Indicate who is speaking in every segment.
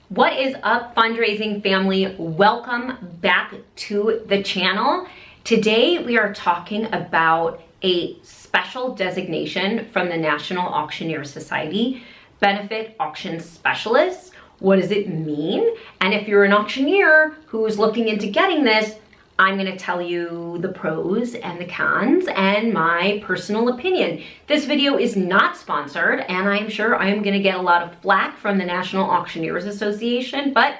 Speaker 1: What is up, fundraising family? Welcome back to the channel. Today we are talking about a special designation from the National Auctioneers Society, Benefit Auctioneer Specialist. What does it mean? And if you're an auctioneer who's looking into getting this, I'm going to tell you the pros and the cons and my personal opinion. This video is not sponsored, and I'm sure I am going to get a lot of flack from the National Auctioneers Association, but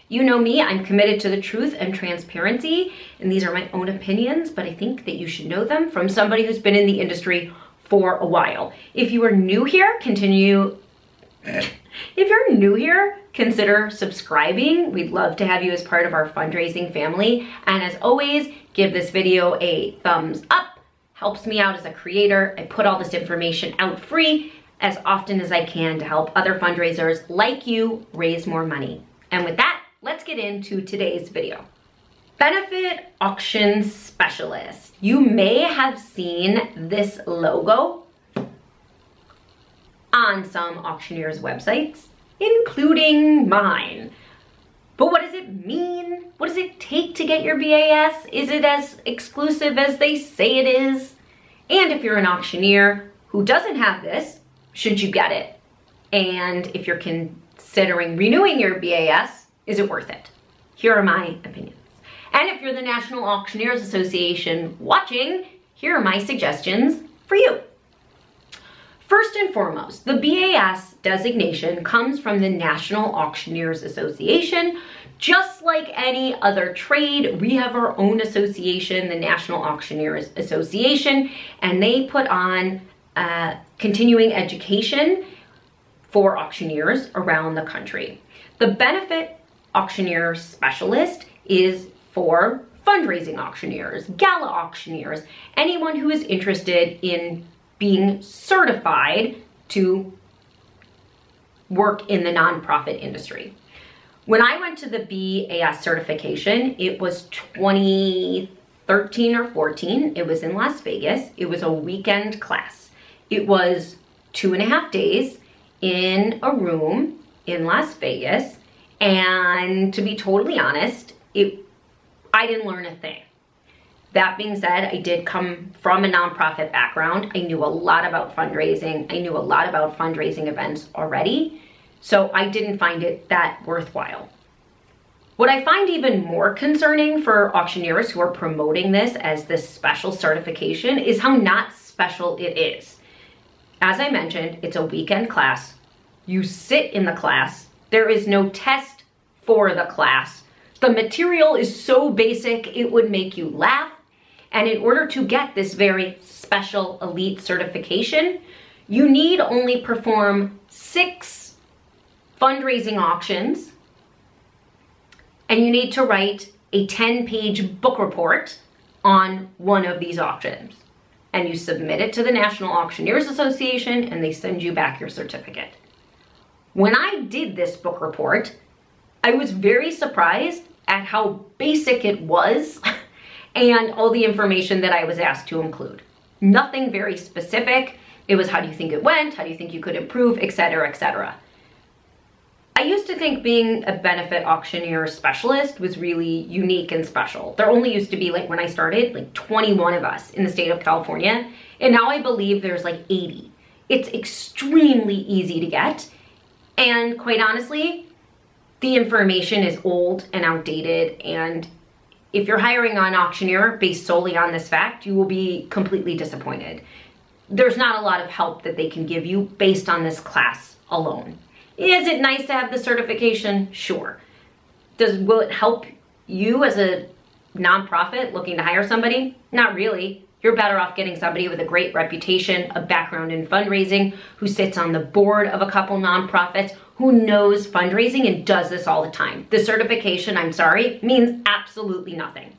Speaker 1: you know me, I'm committed to the truth and transparency, and these are my own opinions, but I think that you should know them from somebody who's been in the industry for a while. If you are new here, consider subscribing. We'd love to have you as part of our fundraising family. And as always, give this video a thumbs up. Helps me out as a creator. I put all this information out free as often as I can to help other fundraisers like you raise more money. And with that, let's get into today's video. Benefit Auctions Specialist. You may have seen this logo on some auctioneers' websites, including mine. But what does it mean? What does it take to get your BAS? Is it as exclusive as they say it is? And if you're an auctioneer who doesn't have this, should you get it? And if you're considering renewing your BAS, is it worth it? Here are my opinions. And if you're the National Auctioneers Association watching, here are my suggestions for you. First and foremost, the BAS designation comes from the National Auctioneers Association. Just like any other trade, we have our own association, the National Auctioneers Association, and they put on continuing education for auctioneers around the country. The Benefit Auctioneer Specialist is for fundraising auctioneers, gala auctioneers, anyone who is interested in being certified to work in the nonprofit industry. When I went to the BAS certification, it was 2013 or 14. It was in Las Vegas. It was a weekend class. It was 2.5 days in a room in Las Vegas. And to be totally honest, I didn't learn a thing. That being said, I did come from a nonprofit background. I knew a lot about fundraising. I knew a lot about fundraising events already, so I didn't find it that worthwhile. What I find even more concerning for auctioneers who are promoting this as this special certification is how not special it is. As I mentioned, it's a weekend class. You sit in the class. There is no test for the class. The material is so basic, it would make you laugh. And in order to get this very special elite certification, you need only perform 6 fundraising auctions, and you need to write a 10-page book report on one of these auctions. And you submit it to the National Auctioneers Association, and they send you back your certificate. When I did this book report, I was very surprised at how basic it was and all the information that I was asked to include. Nothing very specific. It was how do you think it went, how do you think you could improve, etc., etc. I used to think being a benefit auctioneer specialist was really unique and special. There only used to be, like when I started, 21 of us in the state of California, and now I believe there's 80. It's extremely easy to get, and quite honestly, the information is old and outdated, and if you're hiring an auctioneer based solely on this fact, you will be completely disappointed. There's not a lot of help that they can give you based on this class alone. Is it nice to have the certification? Sure. Will it help you as a nonprofit looking to hire somebody? Not really. You're better off getting somebody with a great reputation, a background in fundraising, who sits on the board of a couple nonprofits, who knows fundraising and does this all the time. The certification, I'm sorry, means absolutely nothing.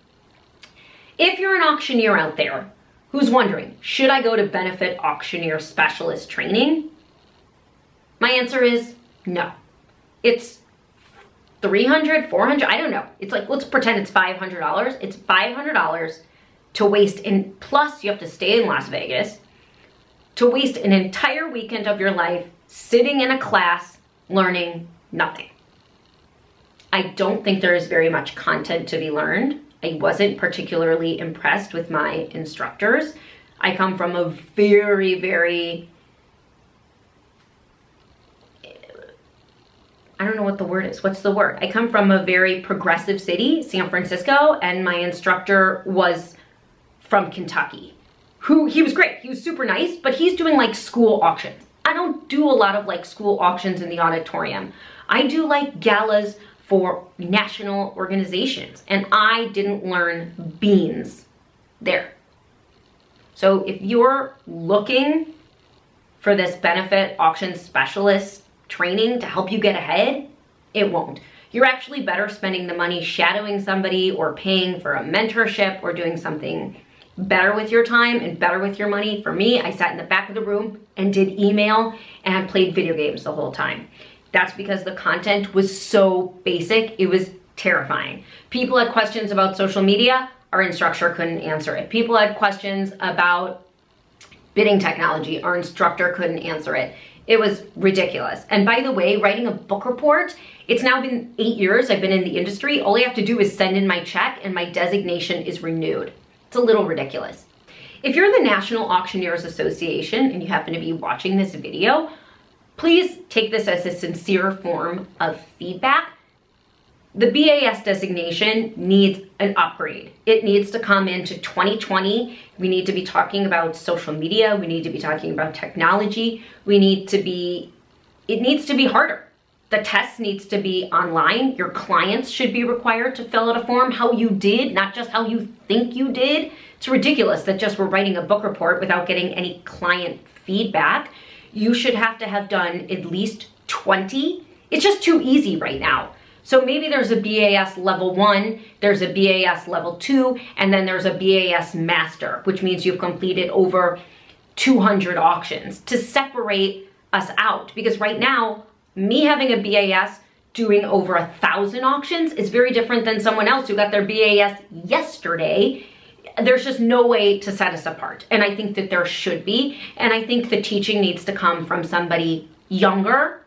Speaker 1: If you're an auctioneer out there who's wondering, should I go to Benefit Auctioneer Specialist training? My answer is no. It's $300, $400, I don't know. It's let's pretend it's $500. It's $500 to waste, and plus you have to stay in Las Vegas, to waste an entire weekend of your life sitting in a class learning nothing. I don't think there is very much content to be learned. I wasn't particularly impressed with my instructors. I come from a very, I don't know what the word is. What's the word? I come from a very progressive city, San Francisco, and my instructor was from Kentucky. He was great. He was super nice, but he's doing like school auctions. I don't do a lot of like school auctions in the auditorium. I do like galas for national organizations, and I didn't learn beans there. So if you're looking for this Benefit Auctions Specialist training to help you get ahead, it won't. You're actually better spending the money shadowing somebody or paying for a mentorship or doing something better with your time and better with your money. For me, I sat in the back of the room and did email and played video games the whole time. That's because the content was so basic, it was terrifying. People had questions about social media, our instructor couldn't answer it. People had questions about bidding technology, our instructor couldn't answer it. It was ridiculous. And by the way, writing a book report, it's now been 8 years I've been in the industry. All I have to do is send in my check and my designation is renewed. It's a little ridiculous. If you're the National Auctioneers Association and you happen to be watching this video, please take this as a sincere form of feedback. The BAS designation needs an upgrade. It needs to come into 2020. We need to be talking about social media. We need to be talking about technology. It needs to be harder. The test needs to be online. Your clients should be required to fill out a form how you did, not just how you think you did. It's ridiculous that just we're writing a book report without getting any client feedback. You should have to have done at least 20. It's just too easy right now. So maybe there's a BAS level 1, there's a BAS level 2, and then there's a BAS master, which means you've completed over 200 auctions to separate us out. Because right now, me having a BAS doing over 1,000 auctions is very different than someone else who got their BAS yesterday. There's just no way to set us apart. And I think that there should be. And I think the teaching needs to come from somebody younger.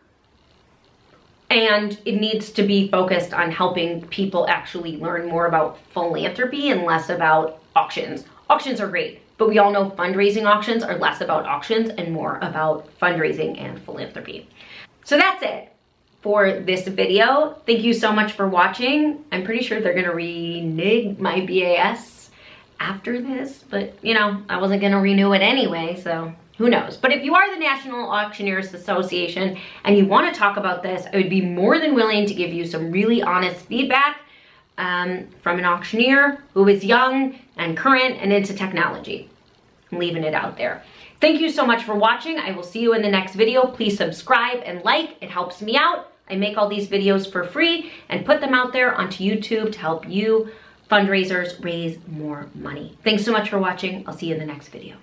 Speaker 1: And it needs to be focused on helping people actually learn more about philanthropy and less about auctions. Auctions are great, but we all know fundraising auctions are less about auctions and more about fundraising and philanthropy. So that's it for this video. Thank you so much for watching. I'm pretty sure they're gonna renege my BAS after this, but you know, I wasn't gonna renew it anyway, so who knows. But if you are the National Auctioneers Association and you wanna talk about this, I would be more than willing to give you some really honest feedback from an auctioneer who is young and current and into technology. I'm leaving it out there. Thank you so much for watching. I will see you in the next video. Please subscribe and like, it helps me out. I make all these videos for free and put them out there onto YouTube to help you fundraisers raise more money. Thanks so much for watching. I'll see you in the next video.